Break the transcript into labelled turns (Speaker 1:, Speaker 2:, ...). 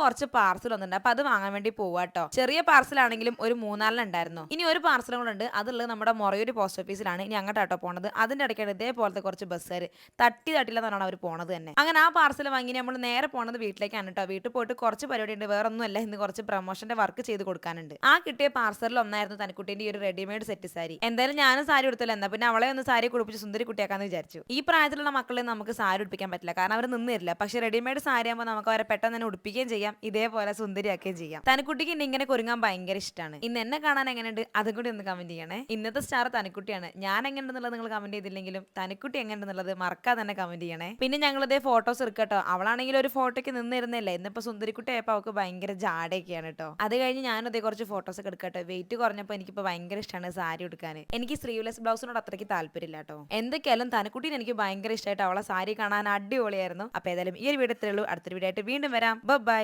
Speaker 1: കുറച്ച് പാർസൽ വന്നിട്ടുണ്ട്. അപ്പൊ അത് വാങ്ങാൻ വേണ്ടി പോവാട്ടോ. ചെറിയ പാർസൽ ആണെങ്കിലും ഒരു 3-4 ഉണ്ടായിരുന്നു. ഇനി ഒരു പാർസലും കൂടെ ഉണ്ട്. അതുള്ളത് നമ്മുടെ മൊറയൂർ പോസ്റ്റ് ഓഫീസിലാണ്. ഇനി അങ്ങോട്ടാട്ടോ പോണത്. അതിന്റെ ഇടയ്ക്കാണ് ഇതേപോലത്തെ കുറച്ച് ബസ്സുകാർ തട്ടില്ലെന്നാണ് അവർ പോണത് തന്നെ. അങ്ങനെ ആ പാർസൽ വാങ്ങി നമ്മൾ നേരെ പോണത് വീട്ടിലേക്കാണ് കേട്ടോ. വീട്ടിൽ പോയിട്ട് കുറച്ച് പരിപാടി ഉണ്ട്. വേറെ ഒന്നുമല്ല, ഇന്ന് കുറച്ച് പ്രൊമോഷന്റെ വർക്ക് ചെയ്ത് കൊടുക്കാനുണ്ട്. ആ കിട്ടിയ പാർസലിൽ ഒന്നായിരുന്നു തനിക്കുട്ടിന്റെ ഈ ഒരു റെഡിമെയ്ഡ് സെറ്റ് സാരി. എന്തായാലും ഞാനും സാരി എടുത്തില്ല, എന്നാ പിന്നെ അവളെ ഒന്ന് സാരി കുടിപ്പിച്ച് സുന്ദരി കുട്ടിയാക്കാന്ന് വിചാരിച്ചു. ഈ പ്രായത്തിലുള്ള മക്കളെ നമുക്ക് സാരി ഉടുപ്പിക്കാൻ പറ്റില്ല, കാരണം അവർ നിന്ന് തരില്ല. പക്ഷെ റെഡിമെയ്ഡ് സാരി ആകുമ്പോൾ നമുക്ക് അവരെ പെട്ടെന്ന് തന്നെ ഉടുപ്പിക്കുകയും ചെയ്യാം, ഇതേപോലെ സുന്ദരിയാക്കുകയും ചെയ്യാം. തനിക്കുട്ടിക്ക് ഇന്ന് ഇങ്ങനെ ഒരുങ്ങാൻ ഭയങ്കര ഇഷ്ടമാണ്. ഇന്ന് എന്നെ കാണാൻ എങ്ങനെയുണ്ട് അതും കൂടി ഒന്ന് കമന്റ് ചെയ്യണേ. ഇന്നത്തെ സ്റ്റാർ തനിക്കുട്ടിയാണ്. ഞാൻ എങ്ങനെയുണ്ടെന്നുള്ളത് നിങ്ങൾ കമന്റ് ചെയ്തില്ലെങ്കിലും തനിക്കുട്ടി എങ്ങനെയുണ്ടെന്നുള്ളത് മറക്കാതെ തന്നെ കമന്റ് ചെയ്യണേ. പിന്നെ ഞങ്ങൾ ഇതേ ഫോട്ടോസ് എടുക്കട്ടോ. അവളാണെങ്കിൽ ഒരു ഫോട്ടോയ്ക്ക് നിന്നിരുന്നില്ലേ, ഇന്നിപ്പോ സുന്ദരിക്കുട്ടി ആയപ്പോൾ അവൾക്ക് ഭയങ്കര ജാടയൊക്കെയാണ് കേട്ടോ. അത് കഴിഞ്ഞ് ഞാനും ഇതേ കുറച്ച് ഫോട്ടോസ് ഒക്കെ എടുക്കട്ടെ. വെയിറ്റ് കുറഞ്ഞപ്പോൾ എനിക്കിപ്പോൾ ഭയങ്കര ഇഷ്ടമാണ് സാരി എടുക്കാൻ. എനിക്ക് സ്ലീവ്ലെസ് ബ്ലൗസിനോട് അത്രയ്ക്ക് താല്പര്യമില്ല കേട്ടോ. എന്തൊക്കെയാലും തനക്കുട്ടീനെ എനിക്ക് ഭയങ്കര ഇഷ്ടമായിട്ട് അവളെ സാരി കാണാൻ അടിപൊളിയായിരുന്നു. അപ്പോൾ ഏതായാലും ഈ ഒരു വീഡിയോ ഇത്രയേ ഉള്ളൂ. അടുത്തൊരു വീഡിയോ ആയിട്ട് വീണ്ടും വരാം. ബൈ.